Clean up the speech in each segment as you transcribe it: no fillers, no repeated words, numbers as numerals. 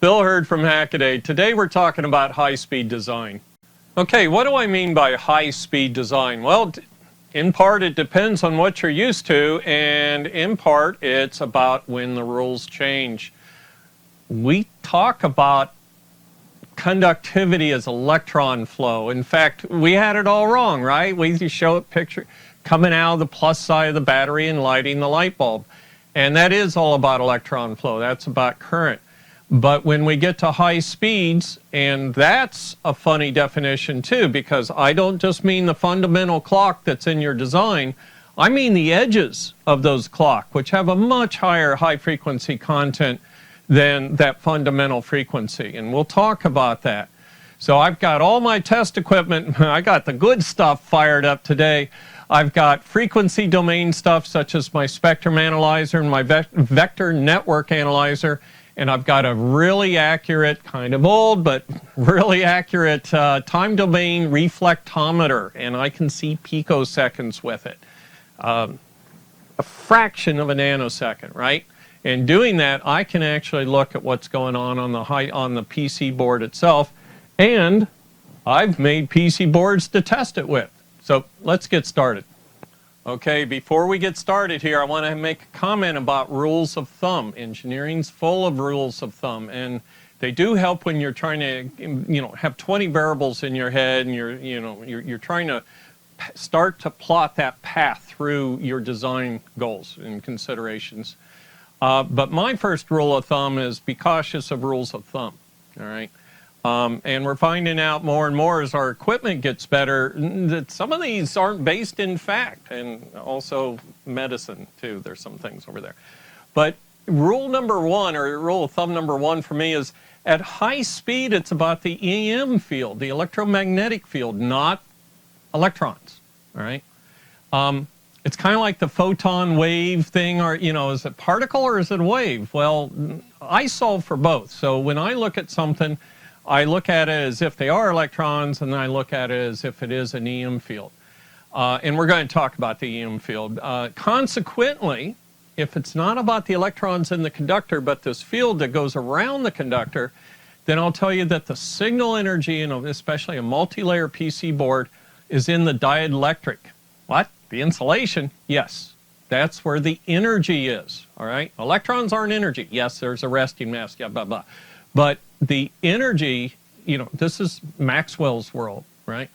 Bill Hurd from Hackaday. Today we're talking about high-speed design. Okay, what do I mean by high-speed design? Well, in part it depends on what you're used to, and in part it's about when the rules change. We talk about conductivity as electron flow. In fact, we had it all wrong, right? We show a picture coming out of the plus side of the battery and lighting the light bulb. And that is all about electron flow. That's about current. But when we get to high speeds, and that's a funny definition too, because I don't just mean the fundamental clock that's in your design, I mean the edges of those clock, which have a much higher high frequency content than that fundamental frequency. And we'll talk about that. So I've got all my test equipment, I got the good stuff fired up today. I've got frequency domain stuff such as my spectrum analyzer and my vector network analyzer. And I've got a really accurate, kind of old, but really accurate time domain reflectometer, and I can see picoseconds with it. A fraction of a nanosecond, right? And doing that, I can actually look at what's going on the PC board itself, and I've made PC boards to test it with. So let's get started. Okay, before we get started here, I want to make a comment about rules of thumb. Engineering's full of rules of thumb, and they do help when you're trying to, have 20 variables in your head, and you're trying to start to plot that path through your design goals and considerations. But my first rule of thumb is be cautious of rules of thumb. All right. And we're finding out more and more as our equipment gets better that some of these aren't based in fact, and also medicine too. There's some things over there. But rule number one, or rule of thumb number one for me, is at high speed it's about the EM field, the electromagnetic field, not electrons. All right. It's kind of like the photon wave thing, or is it particle or is it a wave? Well, I solve for both. So when I look at something, I look at it as if they are electrons, and then I look at it as if it is an EM field. And we're going to talk about the EM field. Consequently, if it's not about the electrons in the conductor, but this field that goes around the conductor, then I'll tell you that the signal energy, especially a multi-layer PC board, is in the dielectric. What? The insulation? Yes. That's where the energy is. All right? Electrons aren't energy. Yes, there's a resting mass, yeah, blah, blah. But the energy, this is Maxwell's world, right?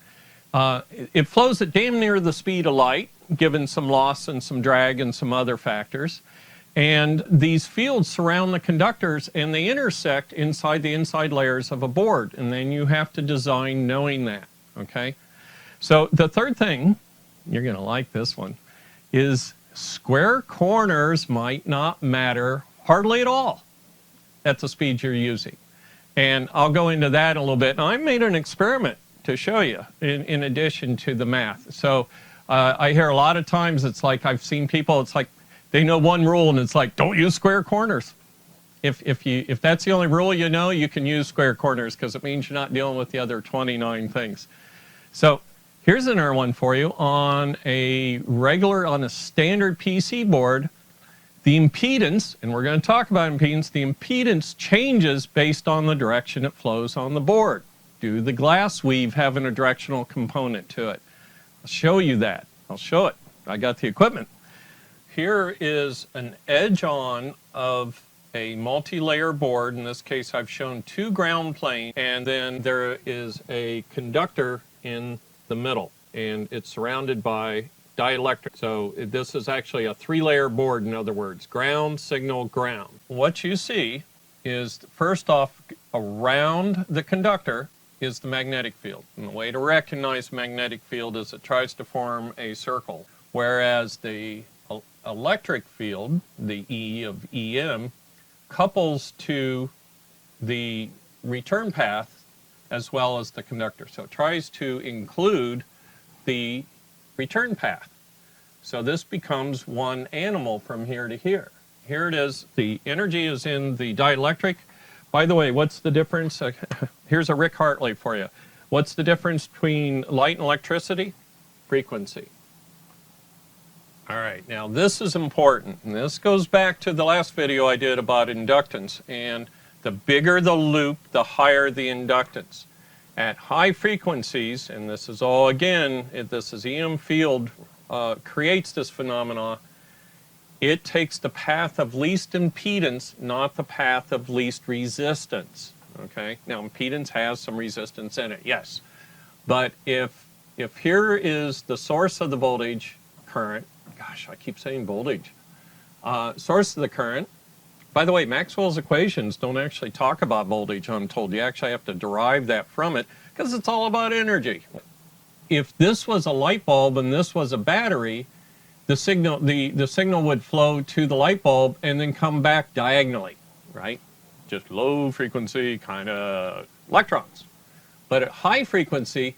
It flows at damn near the speed of light, given some loss and some drag and some other factors. And these fields surround the conductors, and they intersect inside the inside layers of a board. And then you have to design knowing that, okay? So the third thing, you're going to like this one, is square corners might not matter hardly at all at the speed you're using. And I'll go into that a little bit. And I made an experiment to show you in addition to the math. So I hear a lot of times it's like I've seen people, it's like they know one rule and it's like, don't use square corners. If that's the only rule you can use square corners because it means you're not dealing with the other 29 things. So here's another one for you. On a standard PC board, the impedance, and we're going to talk about impedance, the impedance changes based on the direction it flows on the board. Do the glass weave have a directional component to it? I'll show you that. I'll show it. I got the equipment. Here is an edge-on of a multi-layer board. In this case, I've shown two ground planes, and then there is a conductor in the middle, and it's surrounded by dielectric. So this is actually a three-layer board, in other words, ground, signal, ground. What you see is, first off, around the conductor is the magnetic field. And the way to recognize magnetic field is it tries to form a circle, whereas the electric field, the E of EM, couples to the return path as well as the conductor. So it tries to include the return path. So this becomes one animal from here to here. Here it is. The energy is in the dielectric. By the way, what's the difference? Here's a Rick Hartley for you. What's the difference between light and electricity? Frequency. All right, now this is important, and this goes back to the last video I did about inductance, and The bigger the loop, the higher the inductance. At high frequencies, and this is all again, this is EM field creates this phenomena, it takes the path of least impedance, not the path of least resistance. Okay? Now impedance has some resistance in it, yes. But if here is the source of the voltage current, gosh, I keep saying voltage, source of the current. By the way, Maxwell's equations don't actually talk about voltage, I'm told. You actually have to derive that from it because it's all about energy. If this was a light bulb and this was a battery, the signal would flow to the light bulb and then come back diagonally, right? Just low frequency kind of electrons. But at high frequency,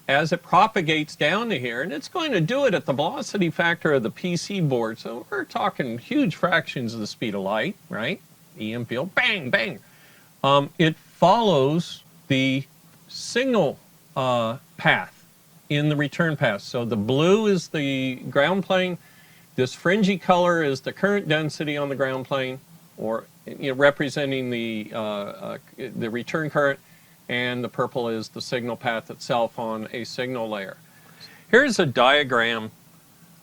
as it propagates down to here, and it's going to do it at the velocity factor of the PC board, so we're talking huge fractions of the speed of light, right? EM field, bang, bang. It follows the signal path in the return path. So the blue is the ground plane, this fringy color is the current density on the ground plane, or representing the return current, and the purple is the signal path itself on a signal layer. Here's a diagram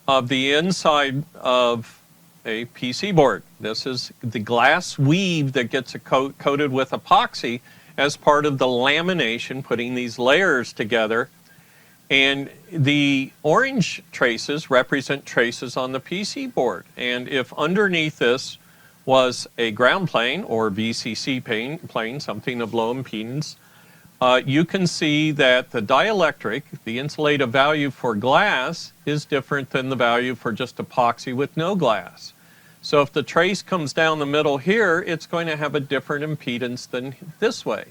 of the inside of a PC board. This is the glass weave that gets coated with epoxy as part of the lamination, putting these layers together. And the orange traces represent traces on the PC board. And if underneath this was a ground plane or VCC plane, something of low impedance, you can see that the dielectric, the insulative value for glass, is different than the value for just epoxy with no glass. So if the trace comes down the middle here, it's going to have a different impedance than this way.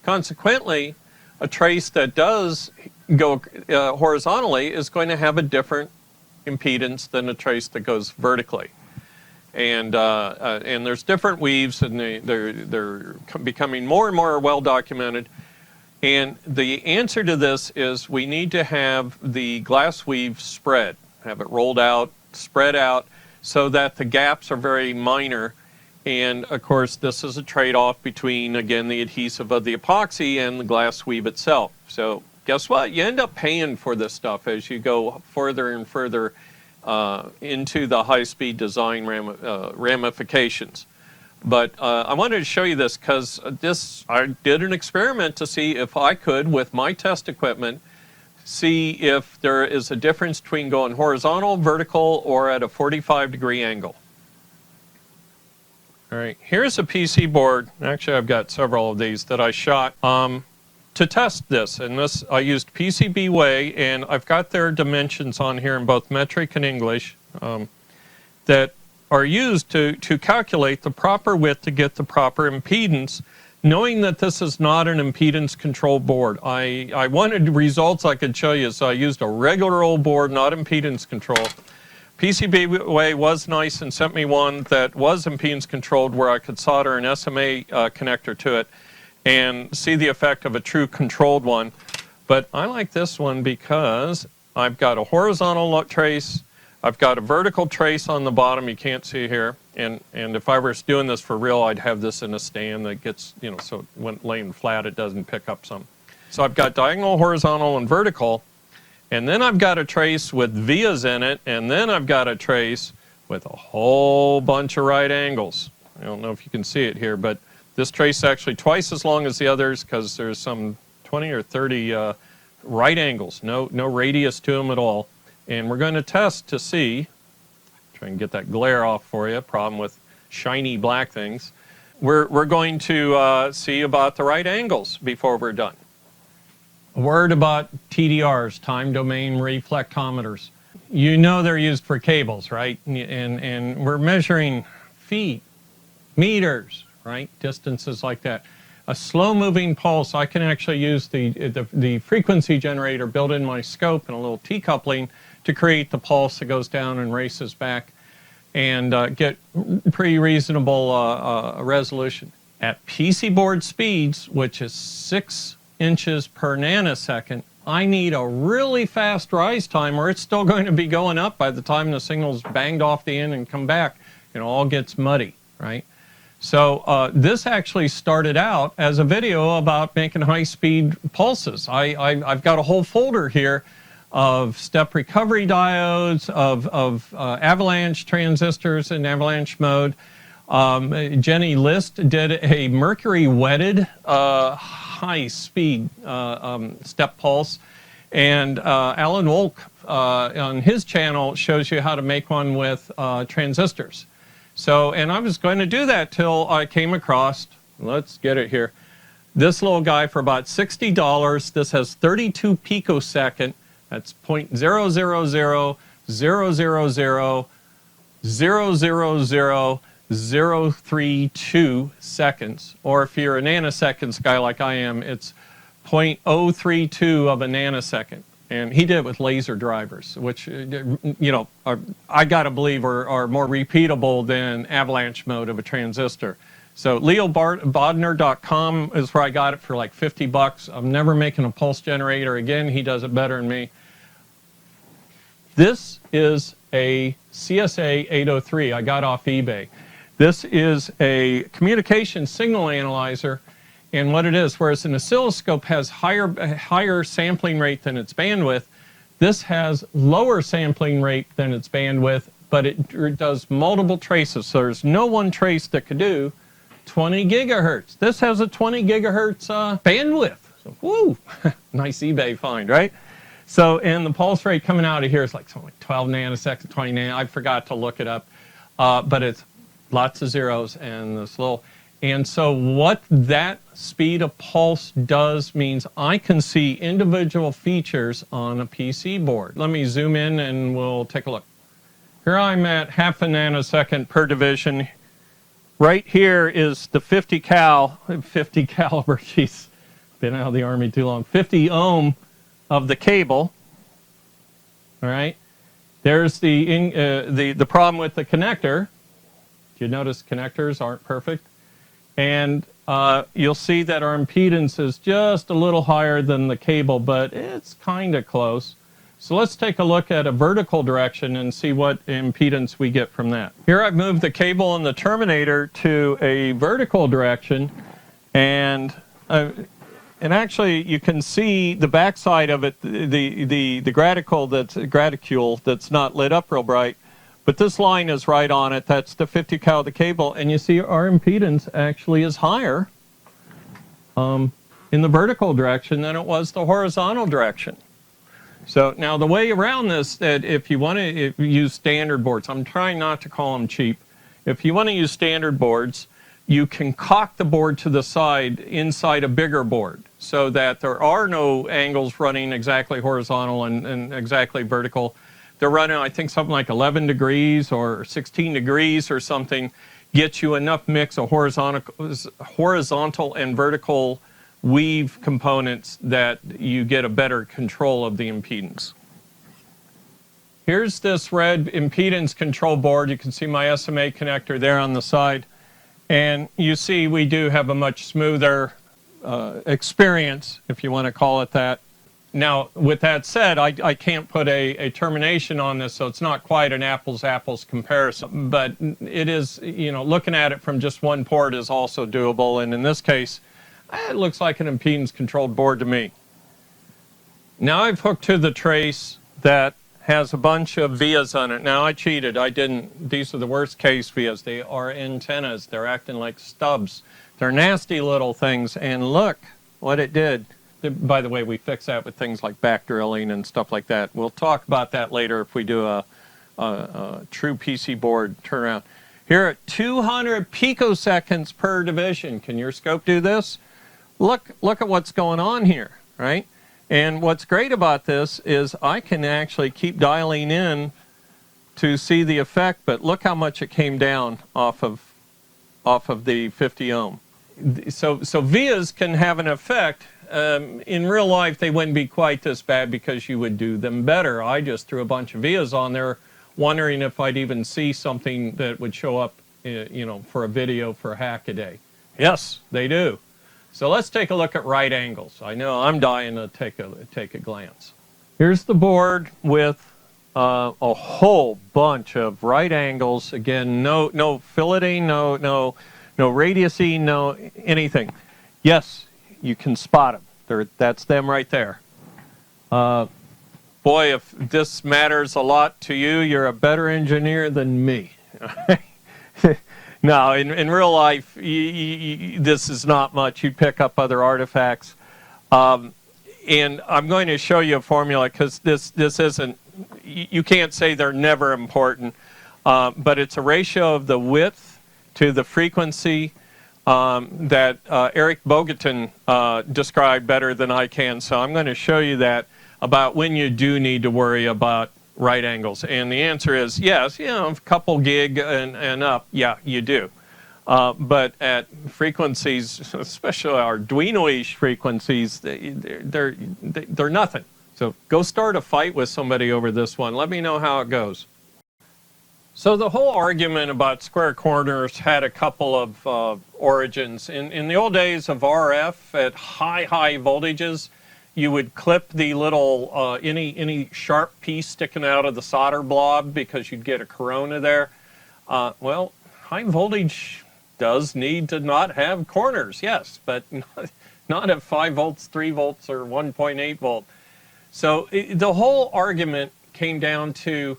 Consequently, a trace that does go horizontally is going to have a different impedance than a trace that goes vertically. And there's different weaves, and they're becoming more and more well documented. And the answer to this is we need to have the glass weave spread, have it rolled out, spread out, so that the gaps are very minor. And of course, this is a trade-off between, again, the adhesive of the epoxy and the glass weave itself. So guess what? You end up paying for this stuff as you go further and further into the high-speed design ramifications. But I wanted to show you this because I did an experiment to see if I could, with my test equipment, see if there is a difference between going horizontal, vertical, or at a 45-degree angle. All right, here's a PC board. Actually, I've got several of these that I shot to test this. And this, I used PCB weigh, and I've got their dimensions on here in both metric and English that are used to calculate the proper width to get the proper impedance, knowing that this is not an impedance control board. I wanted results I could show you, so I used a regular old board, not impedance control. PCB weigh was nice and sent me one that was impedance controlled where I could solder an SMA connector to it and see the effect of a true controlled one. But I like this one because I've got a horizontal trace, I've got a vertical trace on the bottom you can't see here, and if I were doing this for real, I'd have this in a stand that gets, so when laying flat it doesn't pick up some. So I've got diagonal, horizontal, and vertical, and then I've got a trace with vias in it, and then I've got a trace with a whole bunch of right angles. I don't know if you can see it here, but this trace is actually twice as long as the others because there's some 20 or 30 right angles, no radius to them at all. And we're going to test to see, try and get that glare off for you, problem with shiny black things. We're going to see about the right angles before we're done. A word about TDRs, time domain reflectometers. You know they're used for cables, right? And we're measuring feet, meters, right? Distances like that. A slow-moving pulse, I can actually use the frequency generator built in my scope and a little T-coupling to create the pulse that goes down and races back and get pretty reasonable resolution. At PC board speeds, which is 6 inches per nanosecond, I need a really fast rise time or it's still going to be going up by the time the signal's banged off the end and come back. It all gets muddy, right? So this actually started out as a video about making high-speed pulses. I've got a whole folder here of step recovery diodes, of avalanche transistors in avalanche mode. Jenny List did a mercury-wetted high-speed step pulse, and Alan Wolk on his channel shows you how to make one with transistors. So, and I was going to do that till I came across, let's get it here, this little guy for about $60. This has 32 picosecond. That's 0.00000000032 seconds. Or if you're a nanoseconds guy like I am, it's 0.032 of a nanosecond. And he did it with laser drivers, which, you know, I got to believe are more repeatable than avalanche mode of a transistor. So leobodner.com is where I got it for like 50 bucks. I'm never making a pulse generator again. He does it better than me. This is a CSA 803 I got off eBay. This is a communication signal analyzer, and what it is, whereas an oscilloscope has higher sampling rate than its bandwidth, this has lower sampling rate than its bandwidth, but it does multiple traces. So there's no one trace that could do 20 gigahertz. This has a 20 gigahertz bandwidth. So, woo, nice eBay find, right? So, and the pulse rate coming out of here is like something like 12 nanoseconds, 20 nanoseconds. I forgot to look it up, but it's lots of zeros and this little. And so what that speed of pulse does means I can see individual features on a PC board. Let me zoom in and we'll take a look. Here I'm at half a nanosecond per division. Right here is the 50 caliber, geez, been out of the Army too long, 50 ohm of the cable. All right, there's the problem with the connector. You notice connectors aren't perfect. And you'll see that our impedance is just a little higher than the cable, but it's kind of close. So let's take a look at a vertical direction and see what impedance we get from that. Here I've moved the cable and the terminator to a vertical direction, and actually you can see the backside of it, the graticule that's not lit up real bright. But this line is right on it. That's the 50 cal of the cable. And you see our impedance actually is higher in the vertical direction than it was the horizontal direction. So now the way around this, that if you want to use standard boards, I'm trying not to call them cheap. If you want to use standard boards, you can cock the board to the side inside a bigger board so that there are no angles running exactly horizontal and exactly vertical. They're running, I think, something like 11 degrees or 16 degrees or something, gets you enough mix of horizontal and vertical weave components that you get a better control of the impedance. Here's this red impedance control board. You can see my SMA connector there on the side. And you see we do have a much smoother experience, if you want to call it that. Now, with that said, I can't put a termination on this, so it's not quite an apples-apples comparison. But it is, you know, looking at it from just one port is also doable. And in this case, it looks like an impedance-controlled board to me. Now I've hooked to the trace that has a bunch of vias on it. Now I cheated. I didn't. These are the worst case vias. They are antennas. They're acting like stubs. They're nasty little things. And look what it did. By the way, we fix that with things like back drilling and stuff like that. We'll talk about that later if we do a true PC board turnaround. Here at 200 picoseconds per division. Can your scope do this? Look at what's going on here, right? And what's great about this is I can actually keep dialing in to see the effect, but look how much it came down off of the 50 ohm. So vias can have an effect. In real life, they wouldn't be quite this bad because you would do them better. I just threw a bunch of vias on there, wondering if I'd even see something that would show up, you know, for a video for Hackaday. Yes, they do. So let's take a look at right angles. I know I'm dying to take a glance. Here's the board with a whole bunch of right angles. Again, no filleting, no no radius E, no anything. Yes, you can spot them. That's them right there. Boy, if this matters a lot to you, you're a better engineer than me. No, in real life, this is not much. You'd pick up other artifacts. And I'm going to show you a formula because this isn't, you can't say they're never important, but it's a ratio of the width to the frequency that Eric Bogatin described better than I can. So I'm going to show you that about when you do need to worry about right angles. And the answer is yes, you know, a couple gig and up, yeah, you do. But at frequencies, especially Arduino-ish frequencies, they're nothing. So go start a fight with somebody over this one. Let me know how it goes. So the whole argument about square corners had a couple of origins. In the old days of RF at high voltages, you would clip the little, any sharp piece sticking out of the solder blob because you'd get a corona there. Well, high voltage does need to not have corners, yes, but not at 5 volts, 3 volts, or 1.8 volt. So the whole argument came down to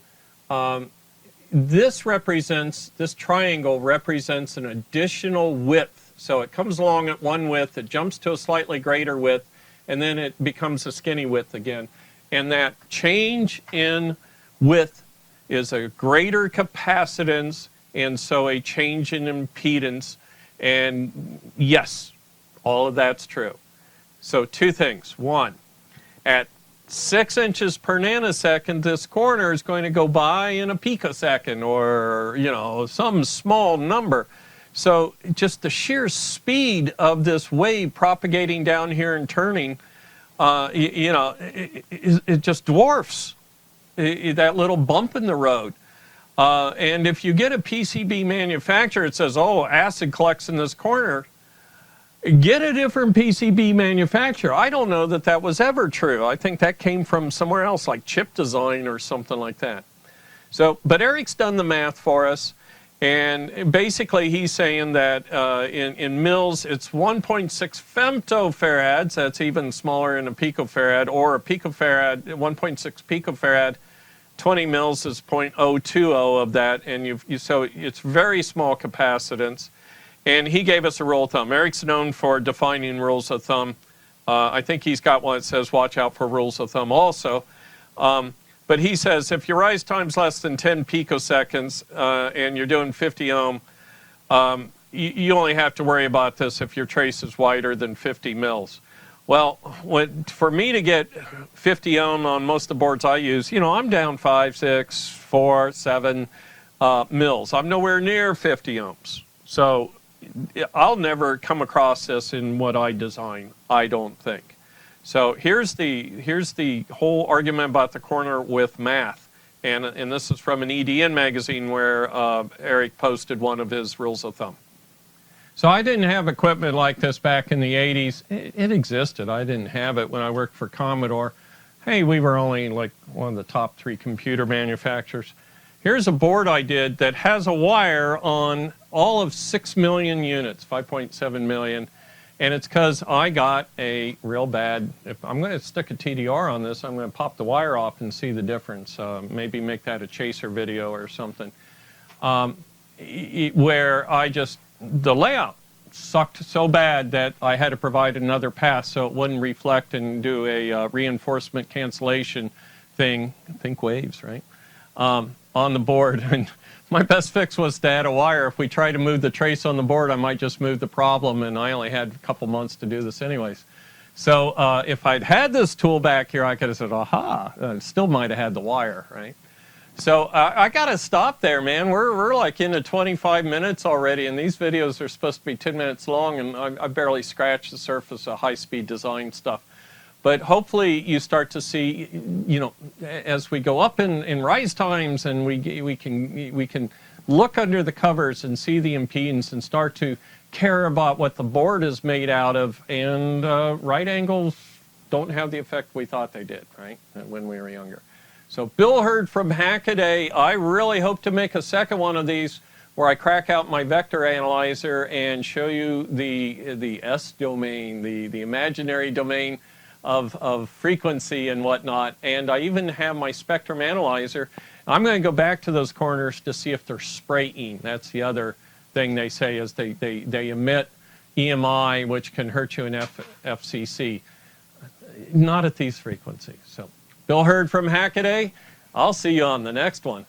this triangle represents an additional width. So it comes along at one width, it jumps to a slightly greater width, and then it becomes a skinny width again. And that change in width is a greater capacitance, and so a change in impedance. And yes, all of that's true. So two things. One, at 6 inches per nanosecond, this corner is going to go by in a picosecond, or, you know, some small number. So just the sheer speed of this wave propagating down here and turning, it just dwarfs that little bump in the road. And if you get a PCB manufacturer that says, oh, acid collects in this corner, get a different PCB manufacturer. I don't know that that was ever true. I think that came from somewhere else, like chip design or something like that. So, but Eric's done the math for us. And basically, he's saying that in mils, it's 1.6 femtofarads. That's even smaller in a picofarad, or a picofarad, 1.6 picofarad. 20 mils is 0.020 of that, and so it's very small capacitance. And he gave us a rule of thumb. Eric's known for defining rules of thumb. I think he's got one that says watch out for rules of thumb also. But he says if your rise time's less than 10 picoseconds and you're doing 50 ohm, you only have to worry about this if your trace is wider than 50 mils. Well, for me to get 50 ohm on most of the boards I use, you know, I'm down 5, 6, 4, 7 mils. I'm nowhere near 50 ohms. So I'll never come across this in what I design, I don't think. So here's the whole argument about the corner with math. And this is from an EDN magazine where Eric posted one of his rules of thumb. So I didn't have equipment like this back in the 80s. It existed. I didn't have it when I worked for Commodore. Hey, we were only like one of the top 3 computer manufacturers. Here's a board I did that has a wire on all of 6 million units, 5.7 million. And it's because I got a real bad, if I'm going to stick a TDR on this, I'm going to pop the wire off and see the difference. Maybe make that a chaser video or something. Where the layout sucked so bad that I had to provide another path so it wouldn't reflect and do a reinforcement cancellation thing, think waves, right, on the board. And my best fix was to add a wire. If we try to move the trace on the board, I might just move the problem, and I only had a couple months to do this anyways. So if I'd had this tool back here, I could have said, aha, still might have had the wire, right? So I got to stop there, man. We're like into 25 minutes already, and these videos are supposed to be 10 minutes long, and I barely scratched the surface of high-speed design stuff. But hopefully you start to see, you know, as we go up in rise times, and we can look under the covers and see the impedance and start to care about what the board is made out of. And right angles don't have the effect we thought they did, right, when we were younger. So Bill Hurd from Hackaday. I really hope to make a second one of these where I crack out my vector analyzer and show you the S domain, the imaginary domain of frequency and whatnot. And I even have my spectrum analyzer. I'm going to go back to those corners to see if they're spraying. That's the other thing they say, is they emit EMI, which can hurt you in FCC. Not at these frequencies. So, Bill Hurd from Hackaday. I'll see you on the next one.